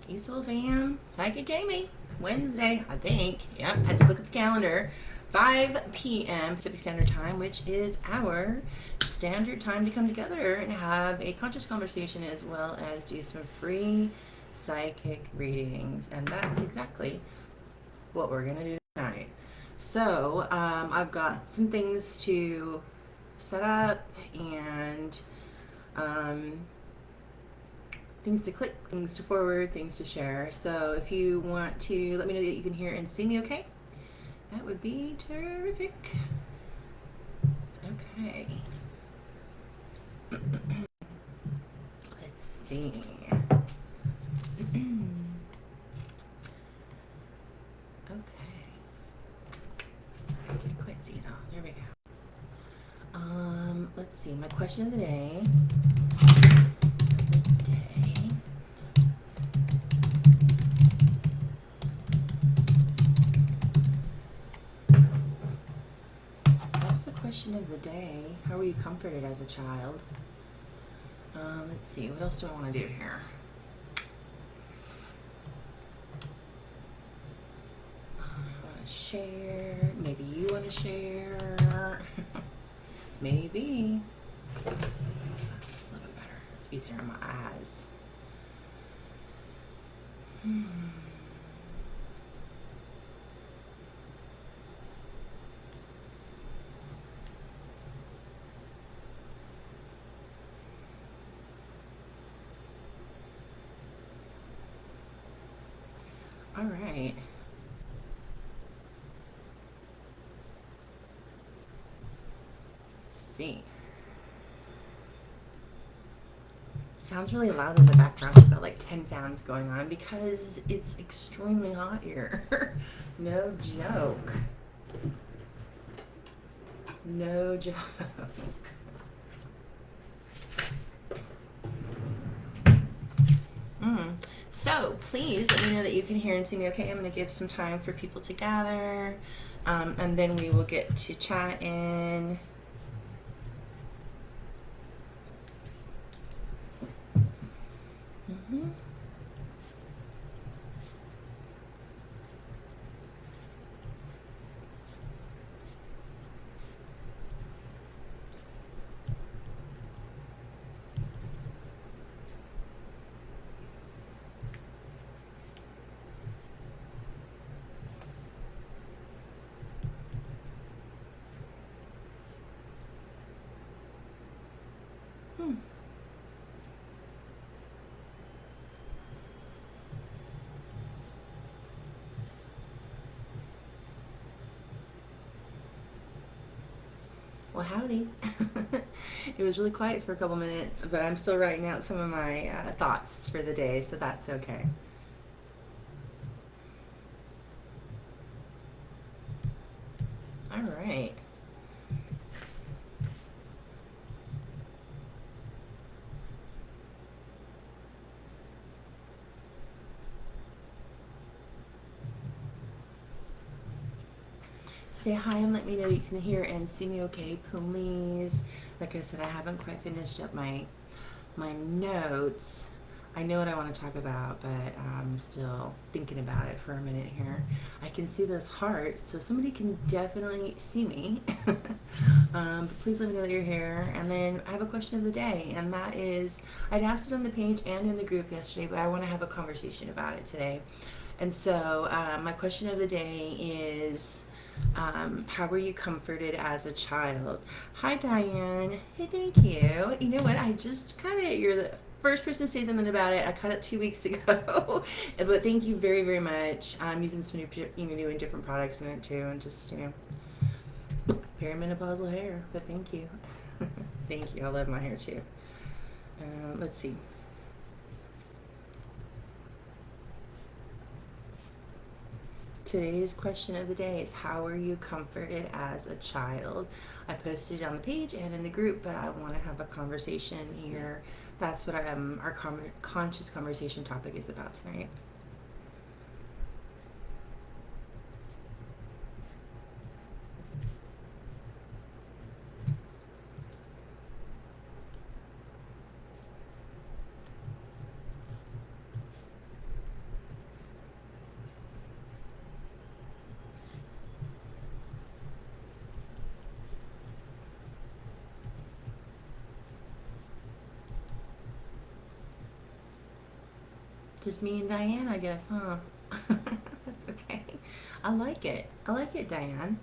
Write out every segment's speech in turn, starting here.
Hey, Soul Fam. Psychic Amy. Wednesday, I think. Yep, had to look at the calendar. 5 p.m. Pacific Standard Time, which is our standard time to come together and have a conscious conversation as well as do some free psychic readings. And that's exactly what we're going to do tonight. So, I've got some things to set up and um, things to click, things to forward, things to share. So if you want to let me know that you can hear and see me okay, that would be terrific. Okay. Let's see. Okay. I can't quite see it all. There we go. Let's see. My question of the day. That's the question of the day. How were you comforted as a child? Let's see. What else do I want to do here? I want to share. Maybe you want to share. Maybe. That's a little bit better. It's easier on my eyes. All right. Let's see. Sounds really loud in the background. I've got like 10 fans going on because it's extremely hot here. No joke. No joke. So please let me know that you can hear and see me okay. I'm going to give some time for people to gather, and then we will get to chat in. Mm-hmm. Well, howdy. It was really quiet for a couple minutes, but I'm still writing out some of my thoughts for the day, so that's okay. All right. Say hi and let me know you can hear and see me okay, please. Like I said, I haven't quite finished up my notes. I know what I want to talk about, but I'm still thinking about it for a minute here. I can see those hearts, so somebody can definitely see me. But please let me know that you're here. And then I have a question of the day, and that is I'd asked it on the page and in the group yesterday, but I want to have a conversation about it today. And so my question of the day is how were you comforted as a child? Hi, Diane. Hey, thank you. You know what? I just kind of, you're the first person to say something about it. I cut it 2 weeks ago. But thank you very, very much. I'm using some new and different products in it too. And just, perimenopausal hair. But thank you. Thank you. I love my hair too. Let's see. Today's question of the day is how were you comforted as a child? I posted it on the page and in the group, but I want to have a conversation here. That's what our conscious conversation topic is about tonight. Just me and Diane, I guess, huh? That's okay. I like it. I like it, Diane.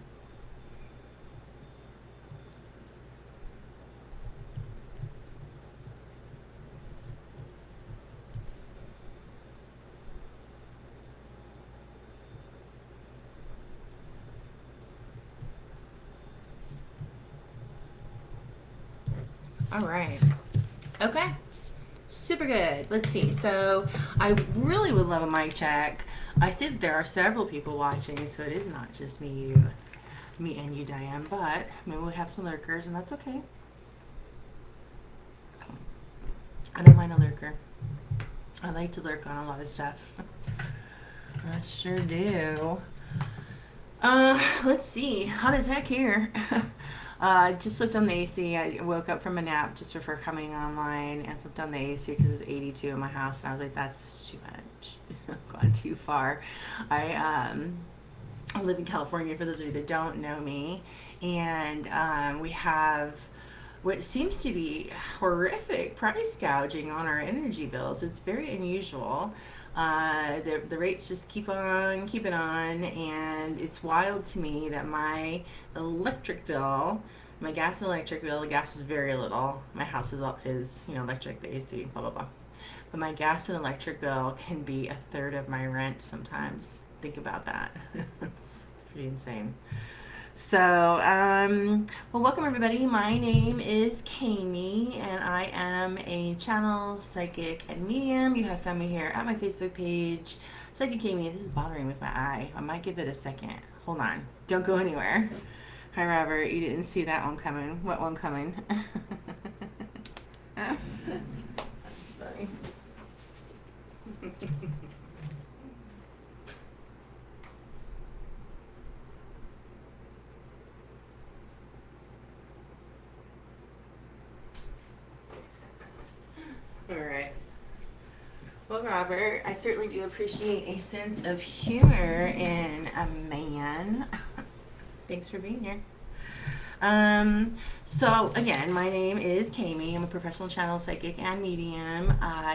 All right. Okay. Super good. Let's see. So I really would love a mic check. I see that there are several people watching, so it is not just me and you, Diane. But maybe we have some lurkers, and that's okay. I don't mind a lurker. I like to lurk on a lot of stuff. I sure do. Let's see. Hot as heck here. Just flipped on the AC. I woke up from a nap just before coming online and flipped on the AC because it was 82 in my house, and I was like, "That's too much. I've gone too far." I live in California. For those of you that don't know me, and we have what seems to be horrific price gouging on our energy bills. It's very unusual. The rates just keep on keeping on, and it's wild to me that my electric bill, my gas and electric bill, the gas is very little. My house is electric, the AC, blah blah blah. But my gas and electric bill can be a third of my rent sometimes. Think about that. It's pretty insane. So, well, welcome everybody. My name is Kami, and I am a channel, psychic, and medium. You have found me here at my Facebook page, Psychic Kami. This is bothering with my eye. I might give it a second. Hold on. Don't go anywhere. Hi, Robert. You didn't see that one coming. What one coming? That's funny. All right. Well, Robert, I certainly do appreciate a sense of humor in a man. Thanks for being here. So again, my name is Kami. I'm a professional channel psychic and medium.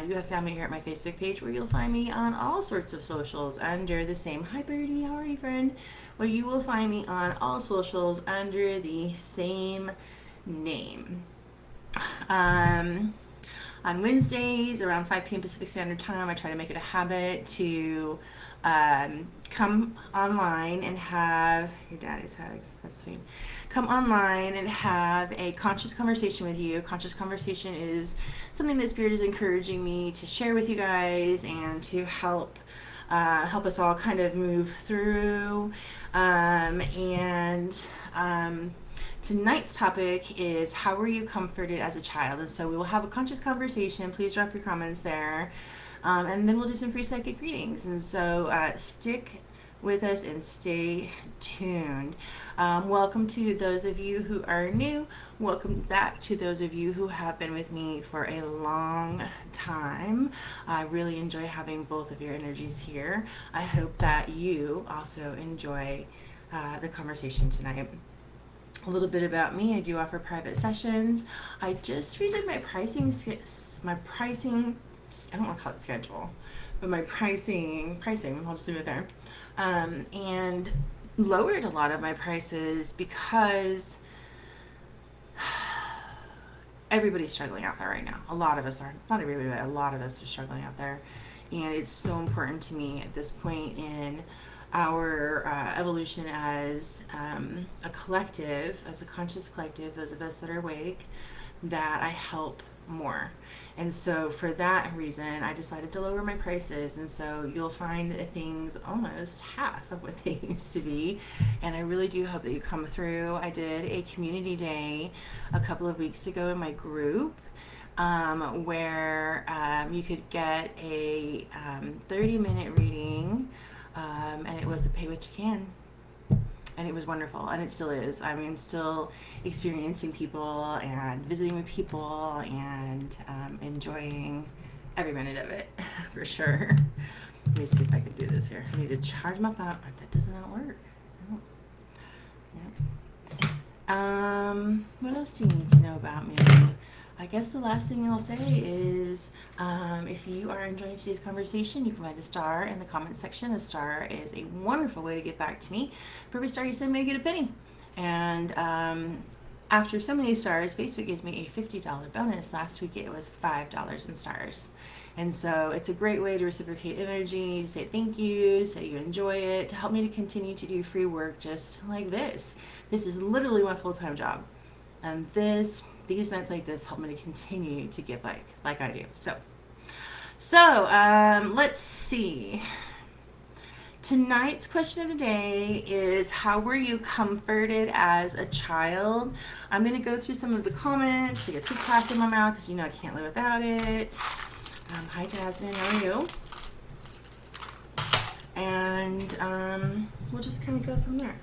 You have found me here at my Facebook page, where you'll find me on all sorts of socials under the same. Hi, Birdie. How are you, friend? Where you will find me on all socials under the same name. On Wednesdays around 5 p.m. Pacific Standard Time, I try to make it a habit to come online and have your daddy's hugs. That's sweet. Come online and have a conscious conversation with you. Conscious conversation is something that Spirit is encouraging me to share with you guys and to help us all kind of move through. Tonight's topic is, how were you comforted as a child? And so we will have a conscious conversation. Please drop your comments there. And then we'll do some free psychic readings. And so stick with us and stay tuned. Welcome to those of you who are new. Welcome back to those of you who have been with me for a long time. I really enjoy having both of your energies here. I hope that you also enjoy the conversation tonight. A little bit about me. I do offer private sessions. I just redid my pricing, I don't want to call it schedule, but my pricing, I'll just leave it there, and lowered a lot of my prices because everybody's struggling out there right now. A lot of us are, not everybody, but a lot of us are struggling out there. And it's so important to me at this point in our evolution as a collective, as a conscious collective, those of us that are awake, that I help more. And so for that reason, I decided to lower my prices. And so you'll find things almost half of what they used to be. And I really do hope that you come through. I did a community day a couple of weeks ago in my group, where you could get a 30-minute reading, and it was a pay what you can. And it was wonderful, and it still is. I mean, I'm still experiencing people and visiting with people and enjoying every minute of it, for sure. Let me see if I can do this here. I need to charge my phone. That does not work. No. Yep. What else do you need to know about me? I guess the last thing I'll say is if you are enjoying today's conversation, you can write a star in the comment section. A star is a wonderful way to get back to me. For every star you send me, I get a penny. And after so many stars, Facebook gives me a $50 bonus. Last week it was $5 in stars. And so it's a great way to reciprocate energy, to say thank you, to say you enjoy it, to help me to continue to do free work just like this. This is literally my full-time job. And these nights like this help me to continue to give like I do. So let's see. Tonight's question of the day is, how were you comforted as a child? I'm going to go through some of the comments. I got TikTok in my mouth because I can't live without it. Hi Jasmine, how are you? And we'll just kind of go from there.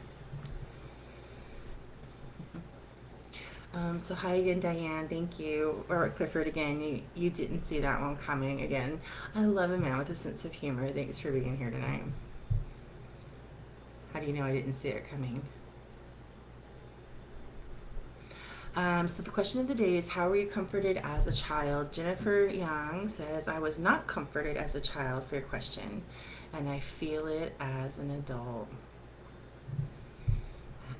So hi again, Diane. Thank you. Or Clifford again. You didn't see that one coming again. I love a man with a sense of humor. Thanks for being here tonight. How do you know I didn't see it coming? So the question of the day is, how were you comforted as a child? Jennifer Young says, I was not comforted as a child, for your question, and I feel it as an adult.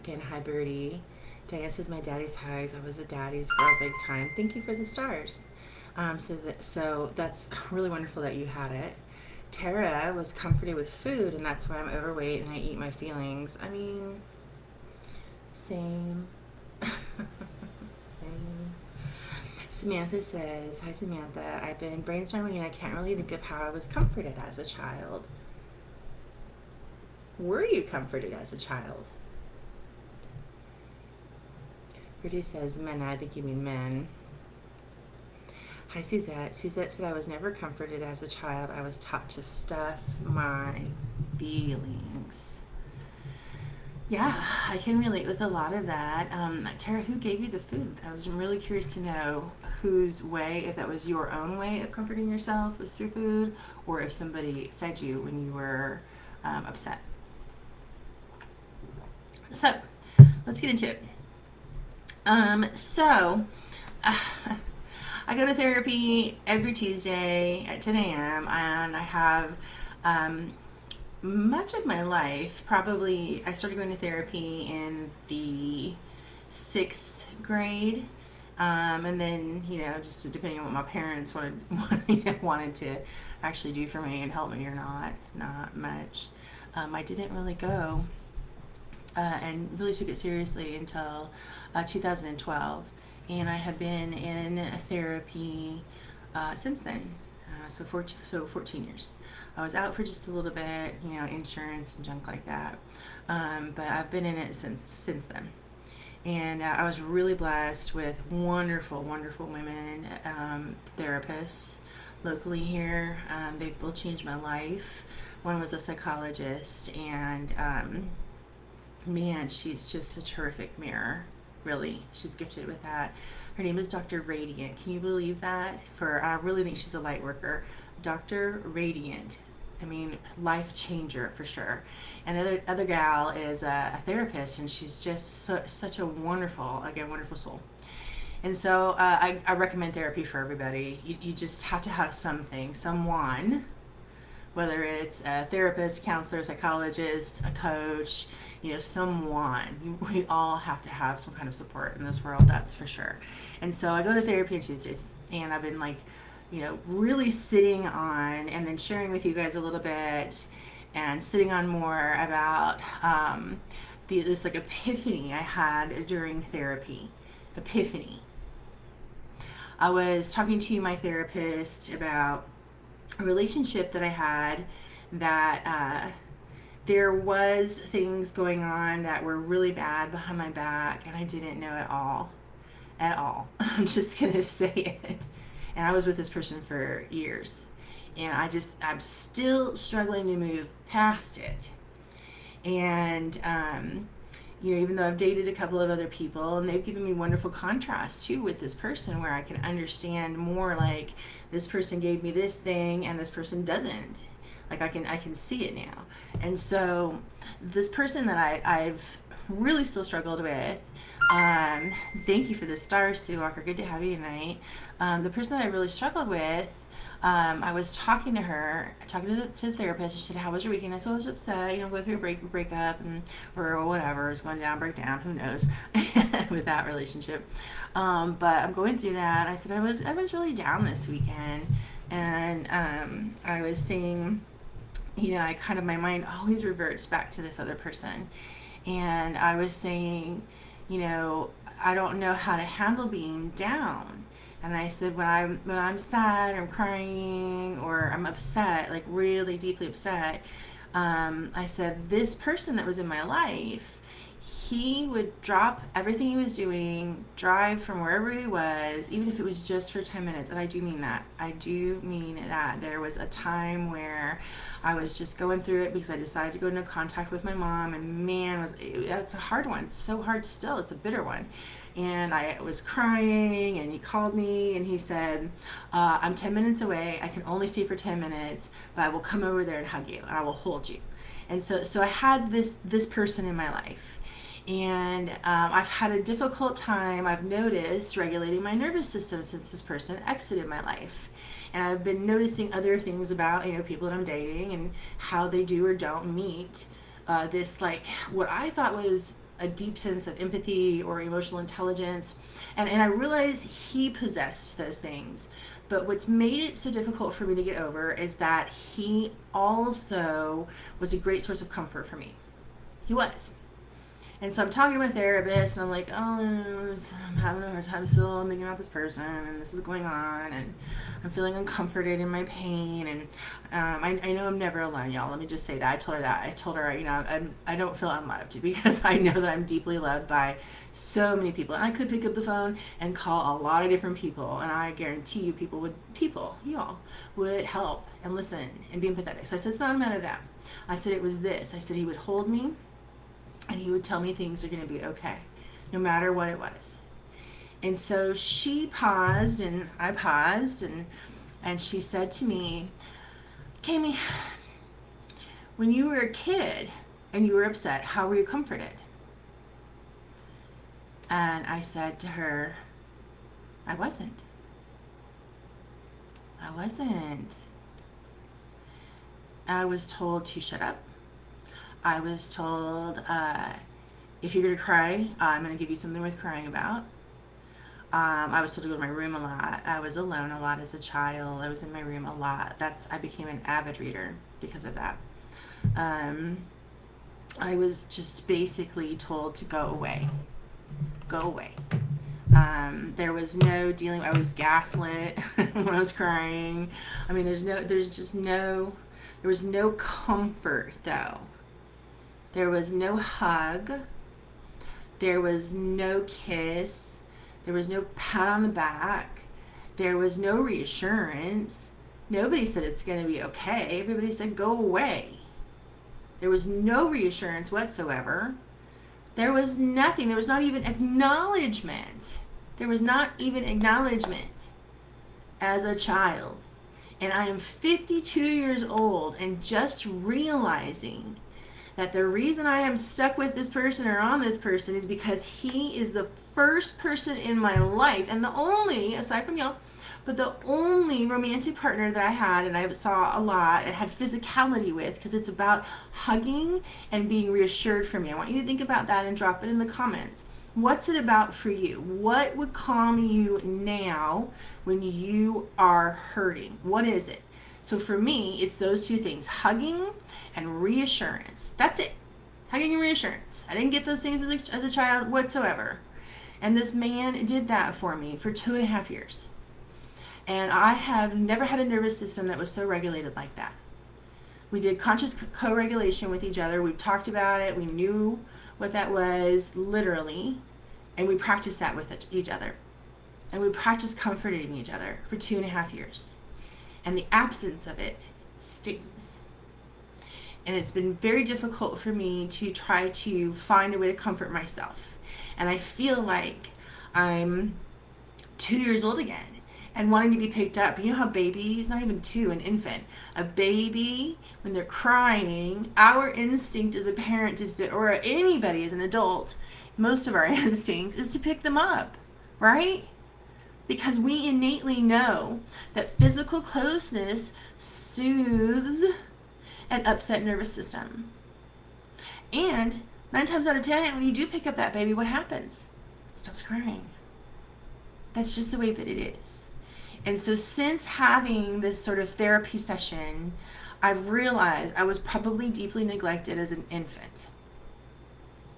Again, hi Birdie. Diane says, my daddy's hugs. I was a daddy's girl big time. Thank you for the stars. So that's really wonderful that you had it. Tara was comforted with food, and that's why I'm overweight and I eat my feelings. I mean, same. Same. Samantha says, hi Samantha, I've been brainstorming and I can't really think of how I was comforted as a child. Were you comforted as a child? Rudy says, men, I think you mean men. Hi Suzette. Suzette said, I was never comforted as a child. I was taught to stuff my feelings. Yeah, I can relate with a lot of that. Tara, who gave you the food? I was really curious to know whose way, if that was your own way of comforting yourself, was through food, or if somebody fed you when you were upset. So, let's get into it. I go to therapy every Tuesday at 10 a.m. and I have much of my life, probably I started going to therapy in the 6th grade. And then, just depending on what my parents wanted to actually do for me and help me or not much. I didn't really go and really took it seriously until 2012. And I have been in therapy since then, so 14 years. I was out for just a little bit, insurance and junk like that, but I've been in it since then. And I was really blessed with wonderful women therapists locally here. They both changed my life. One was a psychologist, and man, she's just a terrific mirror. Really, she's gifted with that. Her name is Dr. Radiant. Can you believe that? I really think she's a light worker. Dr. Radiant. I mean, life changer for sure. And other gal is a therapist, and she's just such a wonderful soul. And so I recommend therapy for everybody. You just have to have someone, whether it's a therapist, counselor, psychologist, a coach, someone. We all have to have some kind of support in this world, that's for sure. And so I go to therapy on Tuesdays, and I've been really sitting on and then sharing with you guys a little bit and sitting on more about this epiphany I had during therapy. Epiphany. I was talking to my therapist about a relationship that I had that there was things going on that were really bad behind my back, and I didn't know it at all. I'm just gonna say it. And I was with this person for years, and I'm still struggling to move past it. And even though I've dated a couple of other people, and they've given me wonderful contrast too with this person, where I can understand more, like, this person gave me this thing and this person doesn't. Like, I can see it now. And so this person that I've really still struggled with. Um, Thank you for the stars, Sue Walker. Good to have you tonight. The person that I really struggled with, I was talking to her, talking to the therapist. She said, "How was your weekend?" I said, "I was upset. Going through a breakup, and or whatever is going down, break down. Who knows with that relationship." But I'm going through that. I said, "I was really down this weekend," and I was saying, I kind of, my mind always reverts back to this other person. And I was saying, you know, I don't know how to handle being down. And I said, when I'm sad or I'm crying or I'm upset, like really deeply upset, I said, this person that was in my life, he would drop everything he was doing, drive from wherever he was, even if it was just for 10 minutes. And I do mean that. I do mean that. There was a time where I was just going through it because I decided to go into contact with my mom. And man, it's a hard one. It's so hard still. It's a bitter one. And I was crying, and he called me and he said, "I'm 10 minutes away. I can only stay for 10 minutes, but I will come over there and hug you and I will hold you." And so I had this person in my life. And I've had a difficult time, I've noticed, regulating my nervous system since this person exited my life. And I've been noticing other things about, people that I'm dating and how they do or don't meet this, like, what I thought was a deep sense of empathy or emotional intelligence. And I realized he possessed those things. But what's made it so difficult for me to get over is that he also was a great source of comfort for me. He was. And so I'm talking to my therapist, and I'm like, I'm having a hard time still thinking about this person, and this is going on, and I'm feeling uncomforted in my pain, and I know I'm never alone, y'all. Let me just say that. I told her that. I told her, I don't feel unloved because I know that I'm deeply loved by so many people. And I could pick up the phone and call a lot of different people, and I guarantee you y'all, would help and listen and be empathetic. So I said, it's not a matter of that. I said, it was this. I said, he would hold me, and he would tell me things are going to be okay, no matter what it was. And so she paused, and I paused, and she said to me, "Kami, when you were a kid and you were upset, how were you comforted?" And I said to her, I wasn't. I wasn't. I was told to shut up. I was told, if you're going to cry, I'm going to give you something worth crying about. I was told to go to my room a lot. I was alone a lot as a child. I was in my room a lot. I became an avid reader because of that. I was just basically told to go away. Go away. There was no dealing. I was gaslit when I was crying. I mean, there was no comfort though. There was no hug. There was no kiss. There was no pat on the back. There was no reassurance. Nobody said it's going to be okay. Everybody said go away. There was no reassurance whatsoever. There was nothing. There was not even acknowledgement. There was not even acknowledgement as a child. And I am 52 years old and just realizing that the reason I am stuck with this person or on this person is because he is the first person in my life, and the only, aside from y'all, but the only romantic partner that I had, and I saw a lot and had physicality with, because it's about hugging and being reassured for me. I want you to think about that and drop it in the comments. What's it about for you? What would calm you now when you are hurting? What is it? So for me, it's those two things, hugging and reassurance. That's it. Hugging and reassurance. I didn't get those things as a child whatsoever. And this man did that for me for 2.5 years. And I have never had a nervous system that was so regulated like that. We did conscious co-regulation with each other. We talked about it. We knew what that was, literally. And we practiced that with each other. And we practiced comforting each other for 2.5 years. And the absence of it stings. And it's been very difficult for me to try to find a way to comfort myself. And I feel like I'm 2 years old again and wanting to be picked up. You know how babies, not even two, an infant, a baby, when they're crying, our instinct as a parent is to, or anybody as an adult, most of our instincts is to pick them up, right? Because we innately know that physical closeness soothes an upset nervous system. And 9 times out of 10, when you do pick up that baby, what happens? It stops crying. That's just the way that it is. And so since having this sort of therapy session, I've realized I was probably deeply neglected as an infant.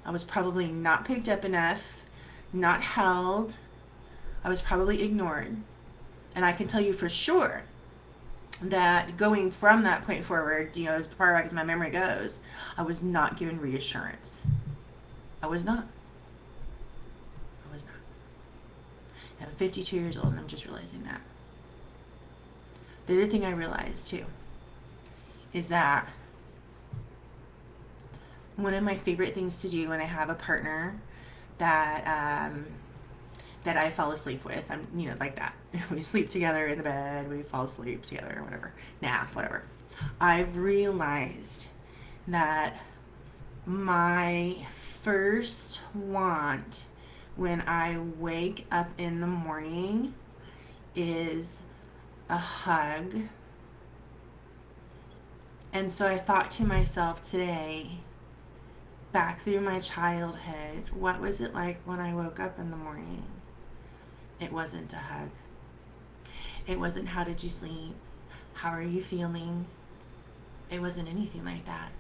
I was probably not picked up enough, not held. I was probably ignored. And I can tell you for sure that going from that point forward, as far back as my memory goes, I was not given reassurance. I was not. And I'm 52 years old and I'm just realizing that. The other thing I realized too is that one of my favorite things to do when I have a partner that that I fall asleep with, I'm like that. We sleep together in the bed, we fall asleep together, whatever, nap, whatever. I've realized that my first want when I wake up in the morning is a hug. And so I thought to myself today, back through my childhood, what was it like when I woke up in the morning? It wasn't a hug. It wasn't how did you sleep? How are you feeling? It wasn't anything like that.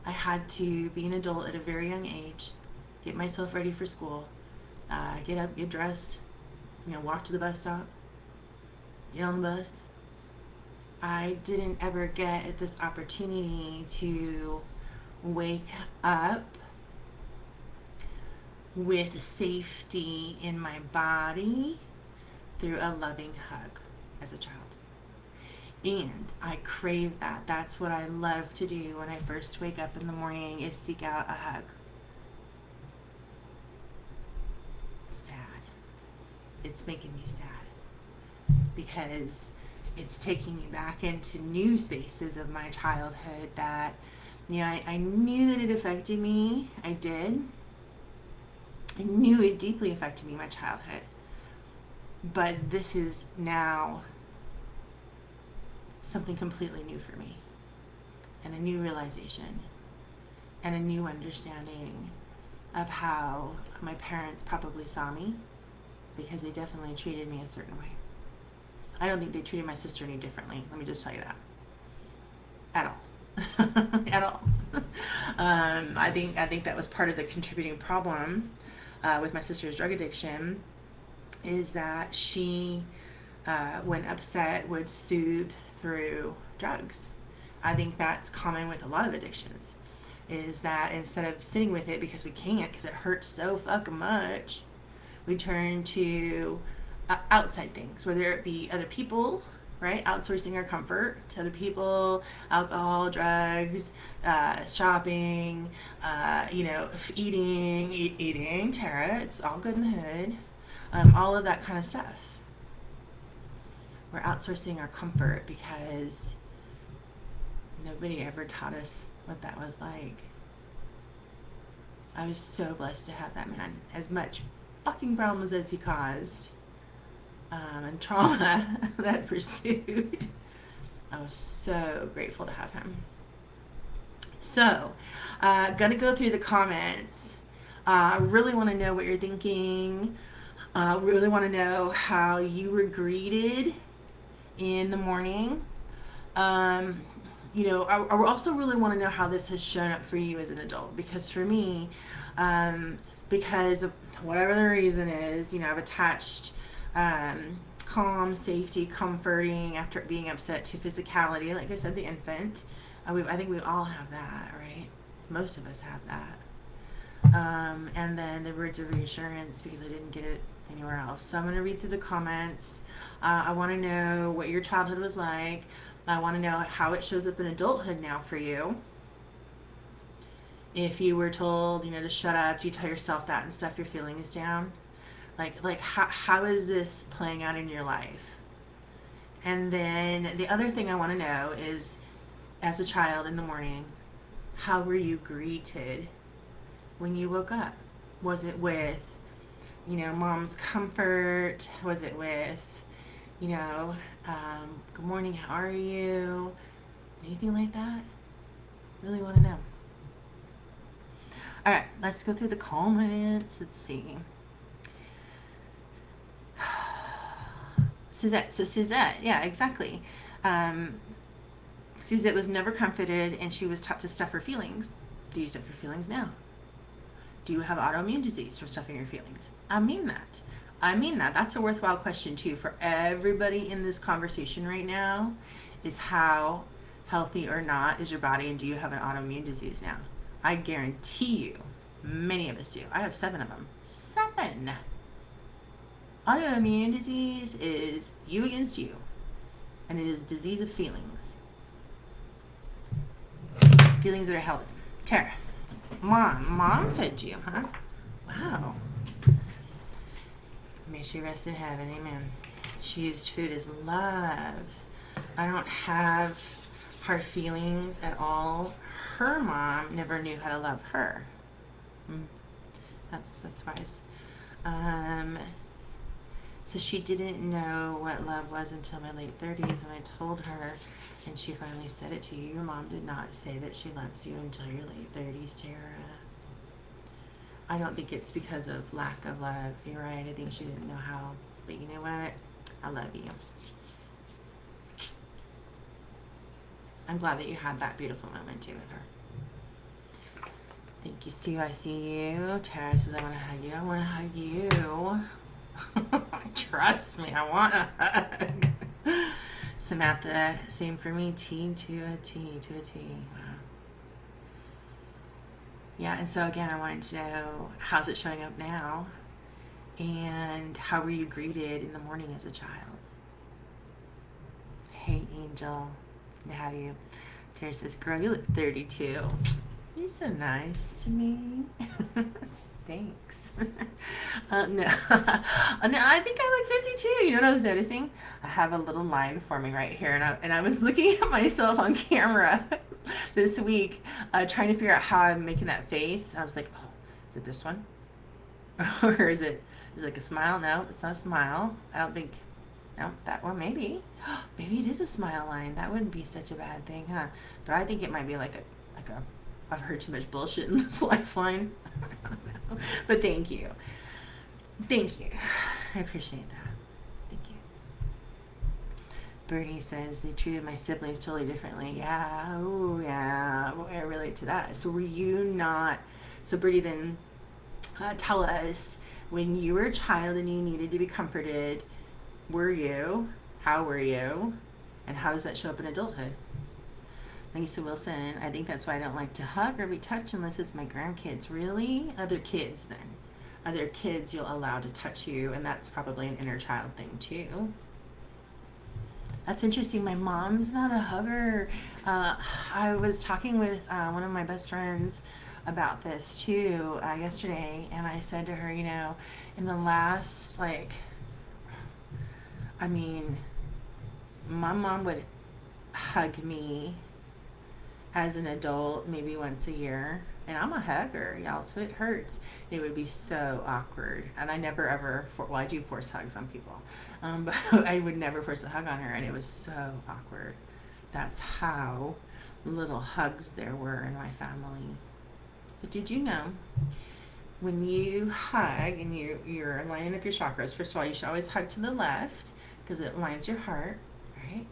I had to be an adult at a very young age, get myself ready for school, get up, get dressed, walk to the bus stop, get on the bus. I didn't ever get this opportunity to wake up with safety in my body through a loving hug as a child. And I crave that. That's what I love to do when I first wake up in the morning, is seek out a hug. Sad. It's making me sad because it's taking me back into new spaces of my childhood that, I knew that it affected me. I did. I knew it deeply affected me, my childhood. But this is now something completely new for me, and a new realization, and a new understanding of how my parents probably saw me, because they definitely treated me a certain way. I don't think they treated my sister any differently. Let me just tell you that. At all. At all. I think that was part of the contributing problem with my sister's drug addiction, is that she, when upset, would soothe through drugs. I think that's common with a lot of addictions, is that instead of sitting with it because we can't, because it hurts so fucking much, we turn to outside things, whether it be other people, right? Outsourcing our comfort to other people, alcohol, drugs, shopping, eating, Tara, it's all good in the hood, all of that kind of stuff. We're outsourcing our comfort because nobody ever taught us what that was like. I was so blessed to have that man. As much fucking problems as he caused, and trauma that pursued, I was so grateful to have him. So, gonna go through the comments. I really want to know what you're thinking. Really want to know how you were greeted in the morning. I also really want to know how this has shown up for you as an adult, because for me, because of whatever the reason is, I've attached calm, safety, comforting after being upset to physicality. Like I said, the infant. I think we all have that, right? Most of us have that. And then the words of reassurance, because I didn't get it anywhere else. So I'm going to read through the comments. I want to know what your childhood was like. I want to know how it shows up in adulthood now for you. If you were told, to shut up, do you tell yourself that and stuff your feelings down? Like how is this playing out in your life? And then the other thing I want to know is, as a child in the morning, how were you greeted when you woke up? Was it with, mom's comfort? Was it with, good morning, how are you? Anything like that? Really want to know. All right, let's go through the comments. Let's see. Suzette. So Suzette, yeah, exactly. Suzette was never comforted, and she was taught to stuff her feelings. Do you stuff your feelings now? Do you have autoimmune disease from stuffing your feelings? I mean that. That's a worthwhile question too for everybody in this conversation right now, is how healthy or not is your body, and do you have an autoimmune disease now? I guarantee you, many of us do. I have 7 of them. 7. Autoimmune disease is you against you, and it is a disease of feelings. Feelings that are held in. Tara, mom fed you, huh? Wow. May she rest in heaven, amen. She used food as love. I don't have hard feelings at all. Her mom never knew how to love her. That's wise. So she didn't know what love was until my late 30s when I told her, and she finally said it to you. Your mom did not say that she loves you until your late 30s, Tara. I don't think it's because of lack of love. You're right. I think she didn't know how. But you know what? I love you. I'm glad that you had that beautiful moment too with her. Thank you, Sue. I see you. Tara says, I want to hug you. I want to hug you. Trust me, I want a hug. Samantha, same for me. T to a T. Wow. Yeah, and so again, I wanted to know, how's it showing up now? And how were you greeted in the morning as a child? Hey, Angel. Good to have you. Tara says, girl, you look 32. You're so nice to me. Thanks. No. No, I think I look 52. You know what I was noticing? I have a little line forming right here, and I was looking at myself on camera this week, trying to figure out how I'm making that face. I was like, oh, is it this one? Or is it like a smile? No, it's not a smile. I don't think. No, that one maybe. Maybe it is a smile line. That wouldn't be such a bad thing, huh? But I think it might be like a I've heard too much bullshit in this lifeline. I don't know. But thank you. I appreciate that. Thank you. Bernie says they treated my siblings totally differently. Yeah. Oh, yeah. I relate to that. So were you not? So Bertie, then tell us, when you were a child and you needed to be comforted, were you? How were you? And how does that show up in adulthood? Lisa Wilson, I think that's why I don't like to hug or be touched unless it's my grandkids. Really? Other kids then. Other kids you'll allow to touch you, and that's probably an inner child thing too. That's interesting. My mom's not a hugger. I was talking with one of my best friends about this too yesterday, and I said to her, in the last, my mom would hug me as an adult maybe once a year, and I'm a hugger, y'all, so it hurts. It would be so awkward, and I never ever I do force hugs on people, but I would never force a hug on her, and it was so awkward. That's how little hugs there were in my family. But did you know, when you hug and you're lining up your chakras, first of all, you should always hug to the left because it lines your heart, right?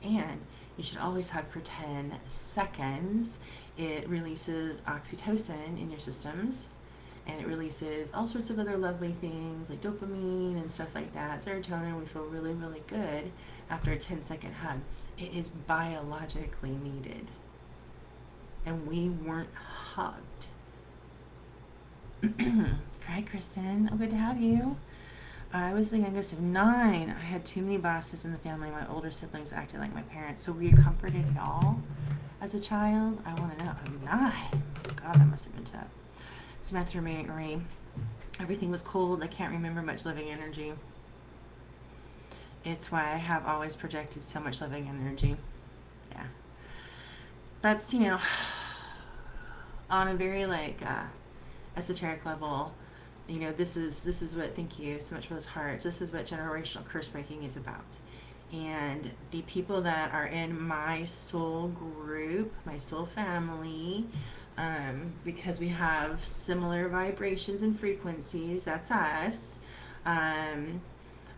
And you should always hug for 10 seconds. It releases oxytocin in your systems, and it releases all sorts of other lovely things like dopamine and stuff like that. Serotonin, we feel really, really good after a 10-second hug. It is biologically needed. And we weren't hugged. Hi, Kristen. Oh, good to have you. I was the youngest of 9. I had too many bosses in the family. My older siblings acted like my parents. So were you comforted at all as a child? I want to know. 9. God, that must have been tough. Samantha Marie. Everything was cold. I can't remember much living energy. It's why I have always projected so much living energy. Yeah. That's, on a very esoteric level, this is what, thank you so much for those hearts. This is what generational curse breaking is about. And the people that are in my soul group, my soul family, because we have similar vibrations and frequencies, that's us,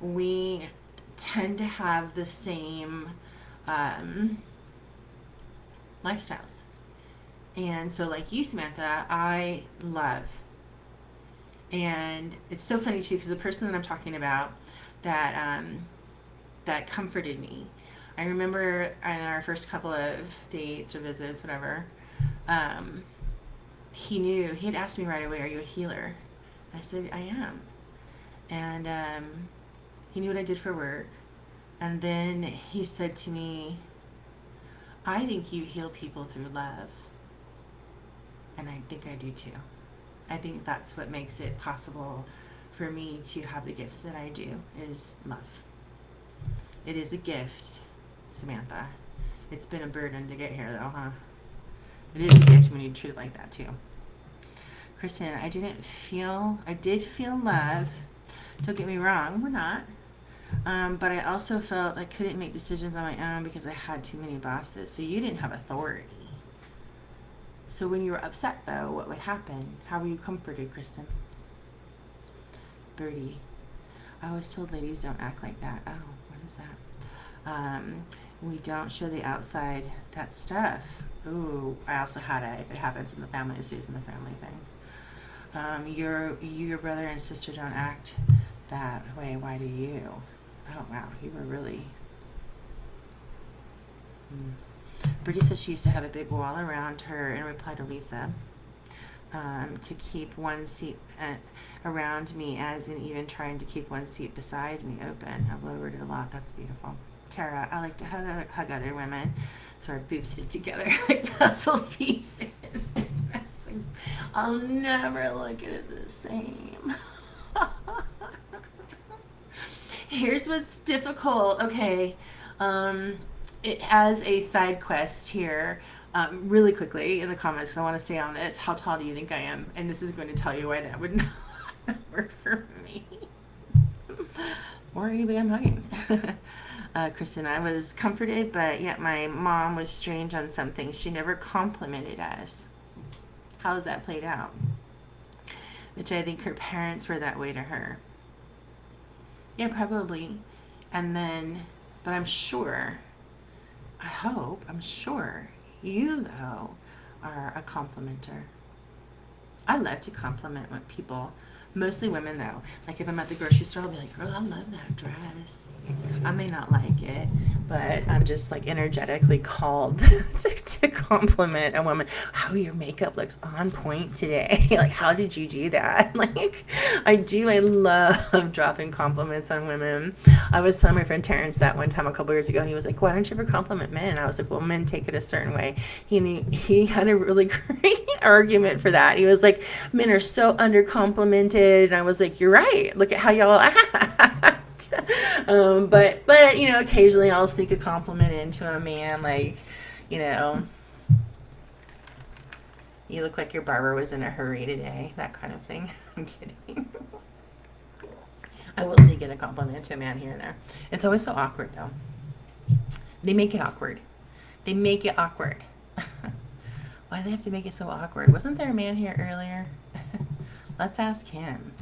we tend to have the same lifestyles. And so, like you, Samantha, I love. And it's so funny too, because the person that I'm talking about that that comforted me. I remember in our first couple of dates or visits, whatever, he had asked me right away, "Are you a healer?" I said, "I am." And he knew what I did for work. And then he said to me, "I think you heal people through love." And I think I do too. I think that's what makes it possible for me to have the gifts that I do, is love. It is a gift, Samantha. It's been a burden to get here though, huh? It is a gift when you treat it like that too. Kristen, I did feel love. Don't get me wrong, we're not. But I also felt I couldn't make decisions on my own because I had too many bosses. So you didn't have authority. So when you were upset, though, what would happen? How were you comforted, Kristen? Birdie. I was told ladies don't act like that. Oh, what is that? We don't show the outside. That stuff. Ooh, I also had it. If it happens in the family, it stays in the family thing. Your brother and sister don't act that way. Why do you? Oh, wow. You were really... Brittany says she used to have a big wall around her, in reply to Lisa, to keep one seat around me, as in even trying to keep one seat beside me open. I've lowered it a lot. That's beautiful. Tara, I like to hug other women so our boobs fit together like puzzle pieces. I'll never look at it the same. Here's what's difficult. Okay. As a side quest here, really quickly in the comments, 'cause I want to stay on this. How tall do you think I am? And this is going to tell you why that would not work for me. Or anybody I'm hugging. Kristen, I was comforted, but yet my mom was strange on some things. She never complimented us. How's that played out? Which I think her parents were that way to her. Yeah, probably. And then, but I'm sure... I'm sure you, though, are a complimenter. I love to compliment people, mostly women, though. Like if I'm at the grocery store, I'll be like, "Girl, I love that dress." I may not like it, but I'm just like energetically called to compliment a woman. "How your makeup looks on point today." Like, how did you do that? Like, I love dropping compliments on women. I was telling my friend Terrence that one time a couple years ago, and he was like, "Why don't you ever compliment men?" And I was like, "Well, men take it a certain way." He had a really great argument for that. He was like, "Men are so under-complimented." And I was like, "You're right. Look at how y'all act." But occasionally I'll sneak a compliment into a man, like, "You look like your barber was in a hurry today," that kind of thing. I'm kidding. I will sneak in a compliment to a man here and there. It's always so awkward, though. They make it awkward. Why do they have to make it so awkward? Wasn't there a man here earlier? Let's ask him.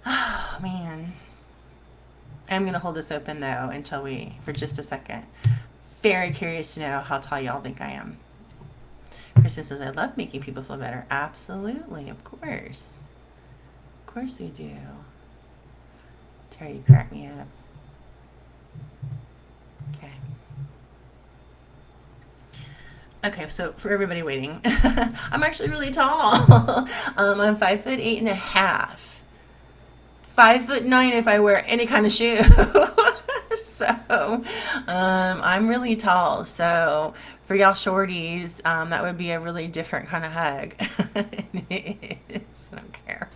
Oh, man. I'm going to hold this open, though, for just a second. Very curious to know how tall y'all think I am. Kristen says, "I love making people feel better." Absolutely, of course. Of course we do. Terry, you crack me up. Okay, so for everybody waiting, I'm actually really tall. I'm 5'8.5". 5'9" if I wear any kind of shoes. So, I'm really tall. So, for y'all shorties, that would be a really different kind of hug. It is. I don't care.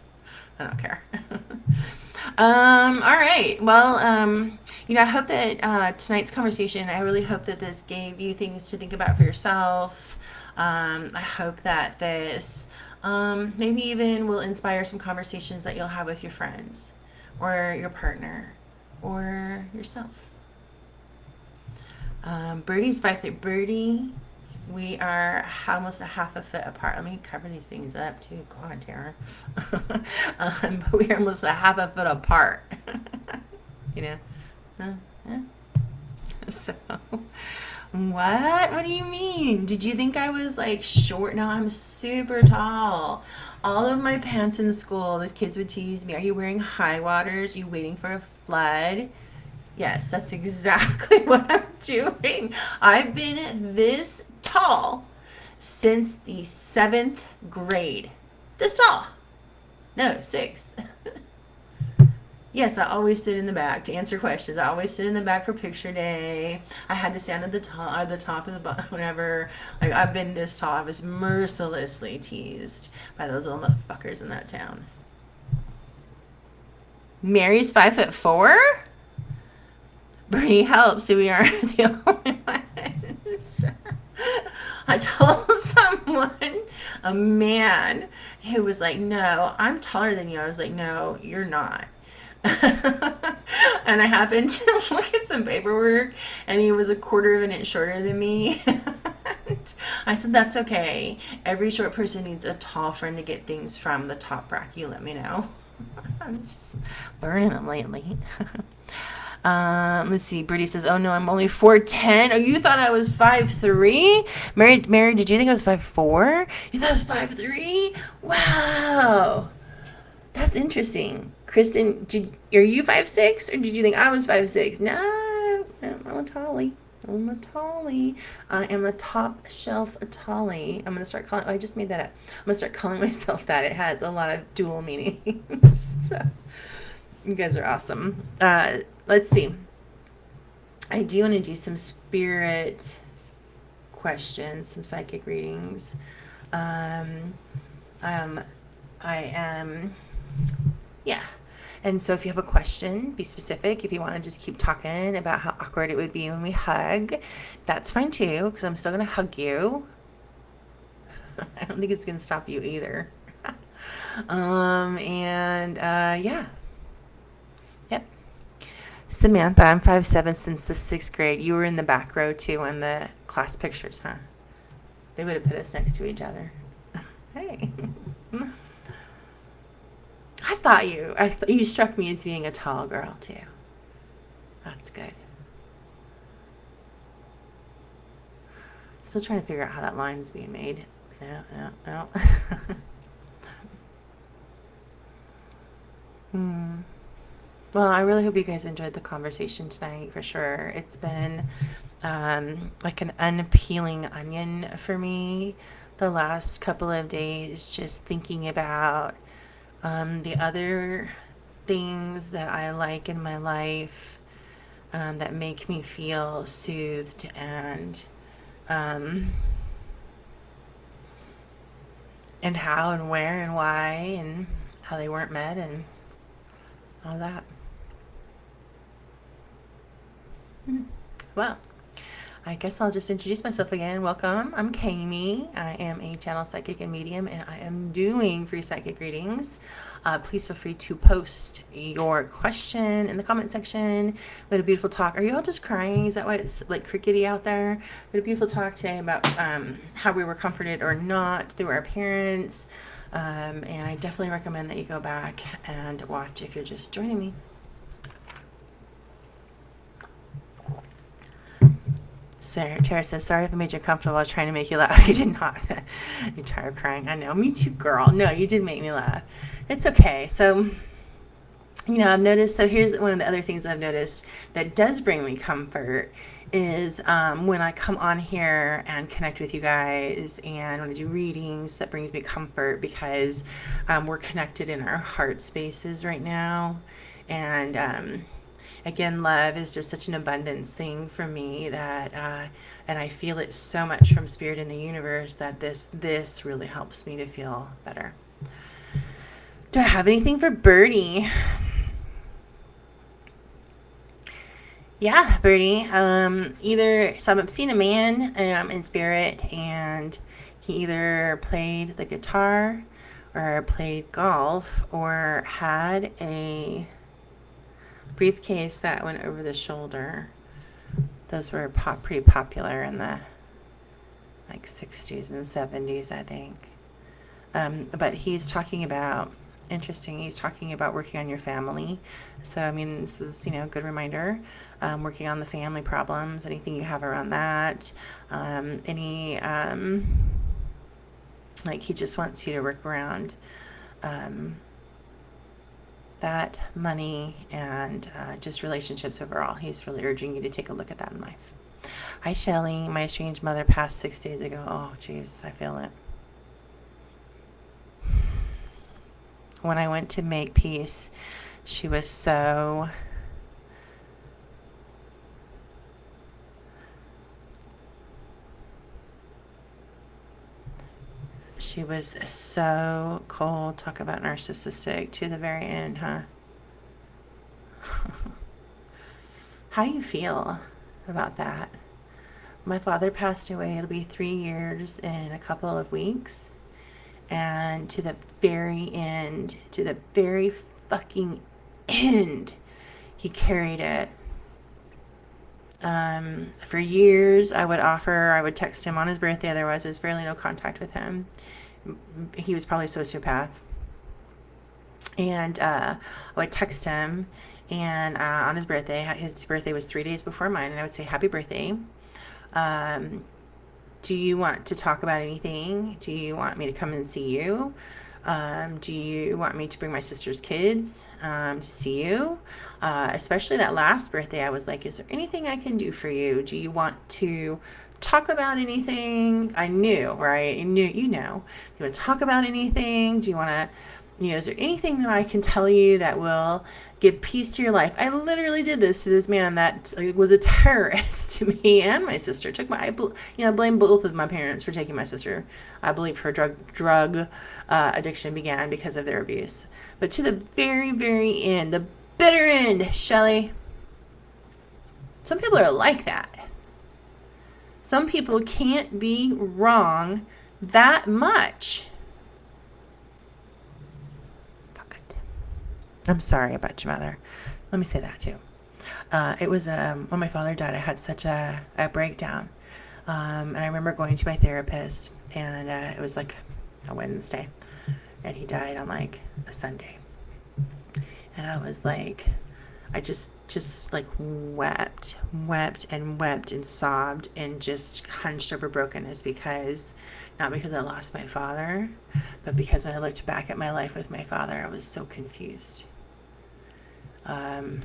I don't care. All right. Well, I hope that tonight's conversation, I really hope that this gave you things to think about for yourself. I hope that this maybe even will inspire some conversations that you'll have with your friends or your partner or yourself. Birdie's 5 foot. Birdie, we are almost a half a foot apart. Let me cover these things up too. God, Tara. But we are almost a half a foot apart. you know? Yeah. So, what? What do you mean? Did you think I was like short? No, I'm super tall. All of my pants in school, the kids would tease me. Are you wearing high waters? Are you waiting for a flood? Yes, that's exactly what I'm doing. I've been this tall since the 7th grade. This tall. No, sixth. Yes, I always stood in the back to answer questions. I always stood in the back for picture day. I had to stand at the top of the bus, whatever. Like, I've been this tall. I was mercilessly teased by those little motherfuckers in that town. Mary's 5'4". Bernie helps. So we are the only ones. I told someone, a man, who was like, "No, I'm taller than you." I was like, "No, you're not." And I happened to look at some paperwork, and he was a quarter of an inch shorter than me. And I said, "That's okay. Every short person needs a tall friend to get things from the top bracket. You let me know." I'm just burning them lately. Let's see. Brittany says, "Oh no, I'm only 4'10". Oh, you thought I was 5'3"? Mary, did you think I was 5'4"? You thought I was 5'3"? Wow. That's interesting. Kristen, are you 5'6", or did you think I was 5'6"? No, I'm a tallie. I'm a tallie. I am a top shelf tallie. I'm going to start calling, I just made that up. I'm going to start calling myself that. It has a lot of dual meanings. So, you guys are awesome. Let's see. I do want to do some spirit questions, some psychic readings. I am, yeah. And so if you have a question, be specific. If you want to just keep talking about how awkward it would be when we hug, that's fine too, because I'm still going to hug you. I don't think it's going to stop you either. Yeah. Yep. Samantha, I'm 5'7" since the 6th grade. You were in the back row too on the class pictures, huh? They would have put us next to each other. Hey. I thought you struck me as being a tall girl too. That's good. Still trying to figure out how that line is being made. No. Well, I really hope you guys enjoyed the conversation tonight, for sure. It's been like an unpeeling onion for me the last couple of days, just thinking about the other things that I like in my life that make me feel soothed and how and where and why and how they weren't met and all that. Well, I guess I'll just introduce myself again. Welcome. I'm Kami. I am a channel psychic and medium, and I am doing free psychic readings. Please feel free to post your question in the comment section. We had a beautiful talk. Are you all just crying? Is that why it's like crickety out there? We had a beautiful talk today about how we were comforted or not through our parents. And I definitely recommend that you go back and watch if you're just joining me. Sarah, Tara says, "Sorry if I made you uncomfortable. I was trying to make you laugh." You did not. You're tired of crying. I know. Me too, girl. No, you did make me laugh. It's okay. So, I've noticed. So here's one of the other things I've noticed that does bring me comfort is when I come on here and connect with you guys and when I do readings, that brings me comfort because we're connected in our heart spaces right now. And Again, love is just such an abundance thing for me that, and I feel it so much from Spirit in the universe that this really helps me to feel better. Do I have anything for Birdie? Yeah, Birdie. So I'm seeing a man in spirit, and he either played the guitar, or played golf, or had a briefcase that went over the shoulder. Those were pretty popular in the like 60s and 70s, I think. But he's talking about, interesting, he's talking about working on your family. So, I mean, this is, a good reminder. Working on the family problems, anything you have around that. Like he just wants you to work around that, money, and just relationships overall. He's really urging you to take a look at that in life. Hi, Shelly. My estranged mother passed 6 days ago. Oh, geez, I feel it. When I went to make peace, she was so cold. Talk about narcissistic to the very end, huh? How do you feel about that? My father passed away. It'll be 3 years in a couple of weeks. And to the very end, to the very fucking end, he carried it. For years, I would text him on his birthday, otherwise there was fairly no contact with him. He was probably a sociopath. And I would text him, and on his birthday was 3 days before mine, and I would say, happy birthday. Do you want to talk about anything? Do you want me to come and see you? Do you want me to bring my sister's kids to see you? Especially that last birthday, I was like, is there anything I can do for you? Do you want to talk about anything? I knew, right? Do you want to talk about anything? Do you want to, is there anything that I can tell you that will give peace to your life? I literally did this to this man that was a terrorist to me and my sister. I blame both of my parents for taking my sister. I believe her drug addiction began because of their abuse. But to the very, very end, the bitter end, Shelly. Some people are like that. Some people can't be wrong that much. I'm sorry about your mother. Let me say that too. It was when my father died, I had such a breakdown. And I remember going to my therapist, and it was like a Wednesday, and he died on like a Sunday. And I was like, I just like wept and sobbed and just hunched over brokenness, not because I lost my father, but because when I looked back at my life with my father, I was so confused.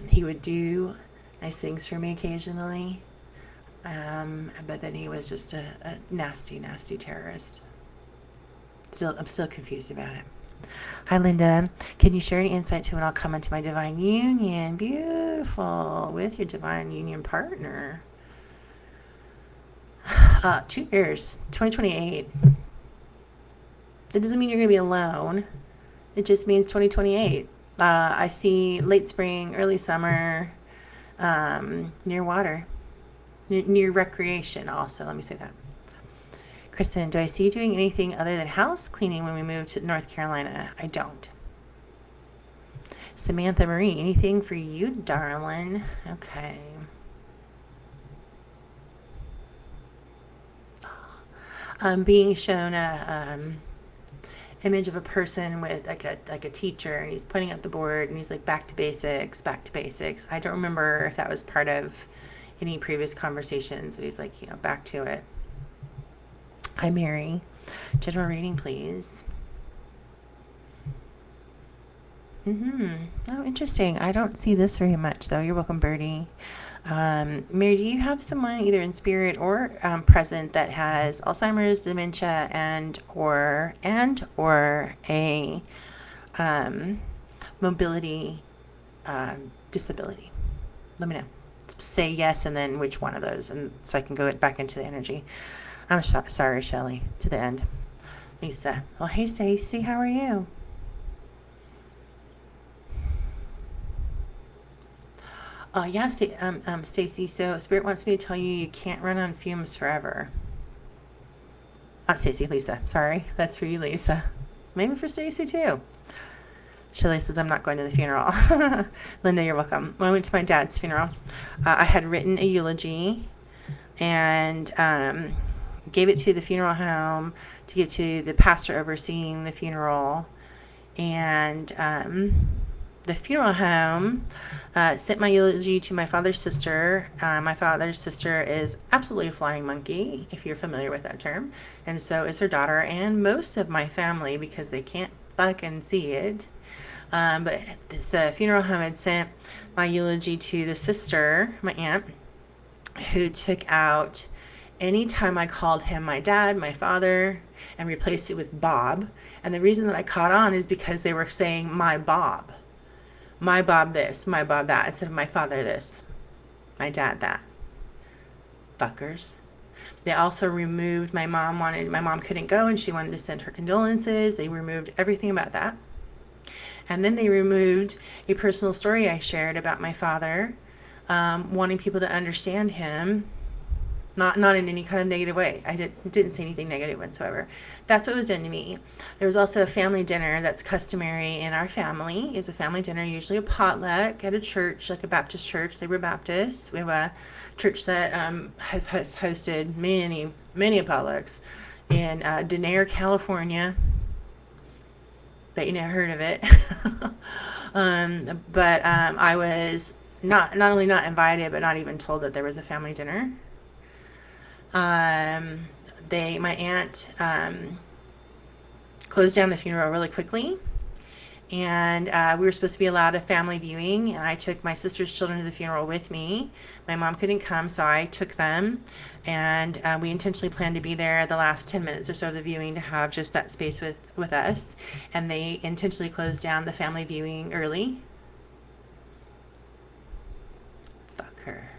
He would do nice things for me occasionally, but then he was just a nasty, nasty terrorist. I'm still confused about it. Hi, Linda. Can you share any insight to when I'll come into my divine union? Beautiful. With your divine union partner. 2 years. 2028. That doesn't mean you're going to be alone. It just means 2028. I see late spring, early summer, near water, near recreation also. Let me say that. Kristen, do I see you doing anything other than house cleaning when we move to North Carolina? I don't. Samantha Marie, anything for you, darling? Okay. I'm being shown a image of a person with like a teacher, and he's pointing at the board, and he's like, back to basics, back to basics. I don't remember if that was part of any previous conversations, but he's like, back to it. Hi, Mary. General reading, please. Oh, interesting. I don't see this very much, though. You're welcome, Birdie. Mary, do you have someone either in spirit or present that has Alzheimer's, dementia, and or a mobility disability? Let me know. Say yes, and then which one of those, and so I can go back into the energy. I'm sorry, Shelly. To the end. Lisa. Well, hey, Stacy. How are you? Yeah, Stacy. So Spirit wants me to tell you you can't run on fumes forever. Stacy, Lisa. Sorry, that's for you, Lisa. Maybe for Stacy too. Shelley says, I'm not going to the funeral. Linda, you're welcome. When I went to my dad's funeral, I had written a eulogy and gave it to the funeral home to give to the pastor overseeing the funeral. And the funeral home sent my eulogy to my father's sister. My father's sister is absolutely a flying monkey, if you're familiar with that term. And so is her daughter and most of my family, because they can't fucking see it. But the funeral home had sent my eulogy to the sister, my aunt, who took out any time I called him my dad, my father, and replaced it with Bob. And the reason that I caught on is because they were saying my Bob this, my Bob that, instead of my father this, my dad that. Fuckers. They also removed, my mom couldn't go and she wanted to send her condolences. They removed everything about that. And then they removed a personal story I shared about my father, wanting people to understand him, not in any kind of negative way. I didn't say anything negative whatsoever. That's what was done to me. There was also a family dinner that's customary in our family. Is a family dinner, usually a potluck at a church, like a Baptist church. They were Baptists. We have a church that has hosted many potlucks in Denair, California. Bet you never heard of it. But I was not only not invited, but not even told that there was a family dinner. My aunt closed down the funeral really quickly, and we were supposed to be allowed a family viewing, and I took my sister's children to the funeral with me. My mom couldn't come, so I took them, and we intentionally planned to be there the last 10 minutes or so of the viewing to have just that space with us, and they intentionally closed down the family viewing early. Fuck her.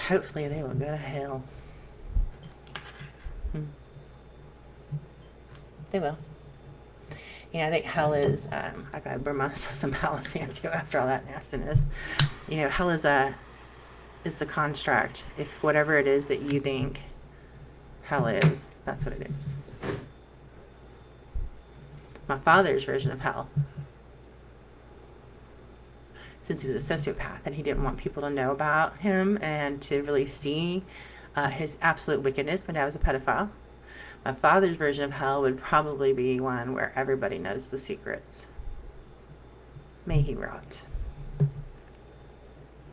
Hopefully they will go to hell. They will. I think hell is, I gotta burn myself some Palisade too after all that nastiness. Hell is the construct. If whatever it is that you think hell is, that's what it is. My father's version of hell, since he was a sociopath and he didn't want people to know about him and to really see his absolute wickedness. My dad was a pedophile. My father's version of hell would probably be one where everybody knows the secrets. May he rot.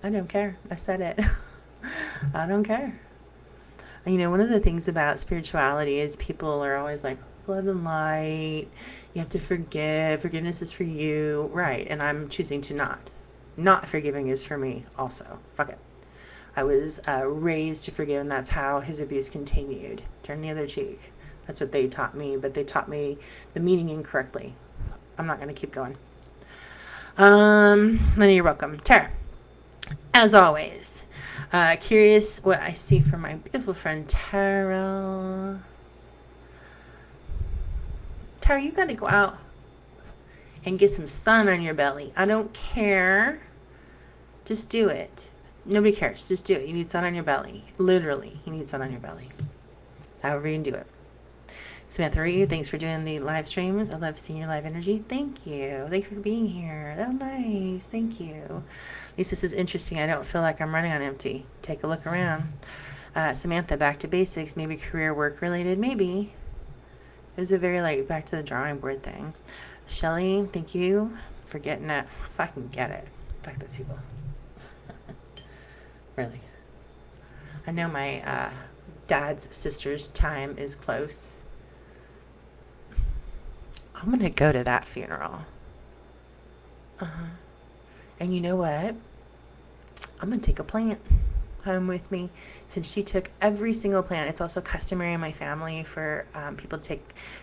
I don't care. I said it. I don't care. One of the things about spirituality is people are always like, love and light. You have to forgive. Forgiveness is for you. Right. And I'm choosing to not. Not forgiving is for me also. Fuck it. I was raised to forgive, and that's how his abuse continued. Turn the other cheek. That's what they taught me, but they taught me the meaning incorrectly. I'm not going to keep going. Lenny, you're welcome. Tara, as always, curious what I see from my beautiful friend Tara. Tara, you got to go out and get some sun on your belly. I don't care. Just do it. Nobody cares. Just do it. You need sun on your belly. Literally, you need sun on your belly. However you can do it. Samantha Reed, thanks for doing the live streams. I love seeing your live energy. Thank you. Thank you for being here. Oh, nice. Thank you. Lisa says, interesting. I don't feel like I'm running on empty. Take a look around. Samantha, back to basics. Maybe career work related. Maybe. It was a very back to the drawing board thing. Shelly, thank you for getting it. Fucking get it. Fuck those people. Really. I know my dad's sister's time is close. I'm going to go to that funeral. And you know what? I'm going to take a plant. home with me since she took every single plant. It's also customary in my family for people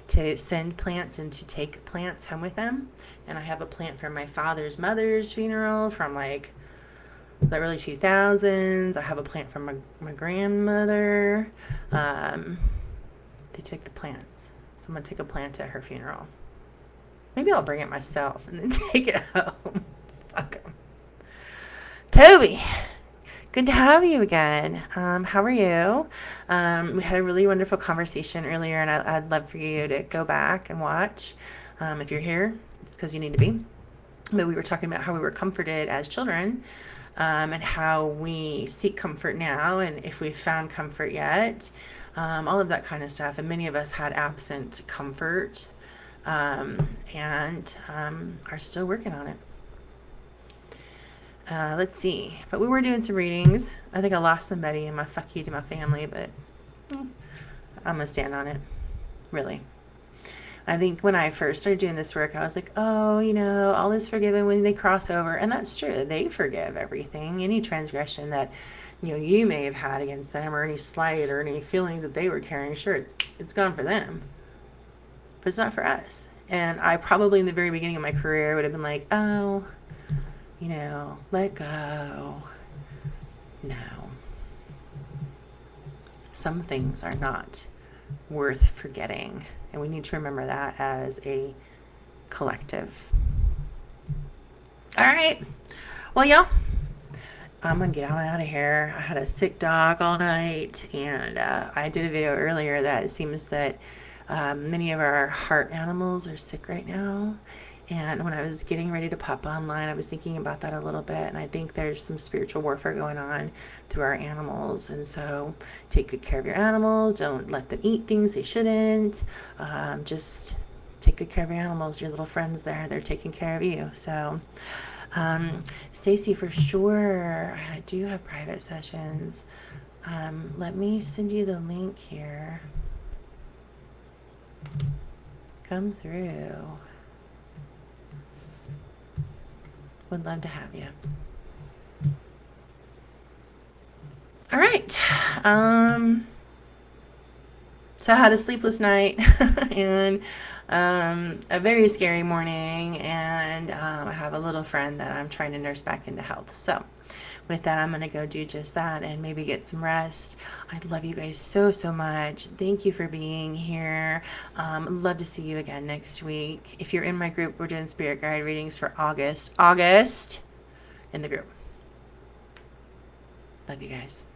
to send plants and to take plants home with them. And I have a plant from my father's mother's funeral from like the early 2000s. I have a plant from my grandmother. They took the plants. So I'm going to take a plant at her funeral. Maybe I'll bring it myself and then take it home. Fuck 'em. Toby, good to have you again. How are you? We had a really wonderful conversation earlier, and I'd love for you to go back and watch. If you're here, it's because you need to be. But we were talking about how we were comforted as children, and how we seek comfort now, and if we've found comfort yet, all of that kind of stuff. And many of us had absent comfort, and are still working on it. Let's see. But we were doing some readings. I think I lost somebody in my fuck you to my family, but I'm going to stand on it. Really. I think when I first started doing this work, I was like, oh, all is forgiven when they cross over. And that's true. They forgive everything. Any transgression that, you may have had against them, or any slight or any feelings that they were carrying, sure, it's gone for them. But it's not for us. And I probably in the very beginning of my career would have been like, oh, let go. No. Some things are not worth forgetting. And we need to remember that as a collective. All right. Well, y'all, I'm going to get out of here. I had a sick dog all night. And I did a video earlier that it seems that many of our heart animals are sick right now. And when I was getting ready to pop online, I was thinking about that a little bit. And I think there's some spiritual warfare going on through our animals. And so take good care of your animals. Don't let them eat things they shouldn't. Just take good care of your animals. Your little friends there, they're taking care of you. So Stacy, for sure, I do have private sessions. Let me send you the link here. Come through. Would love to have you. All right. So I had a sleepless night and a very scary morning, and I have a little friend that I'm trying to nurse back into health. So with that, I'm going to go do just that and maybe get some rest. I love you guys so, so much. Thank you for being here. Love to see you again next week. If you're in my group, we're doing spirit guide readings for August in the group. Love you guys.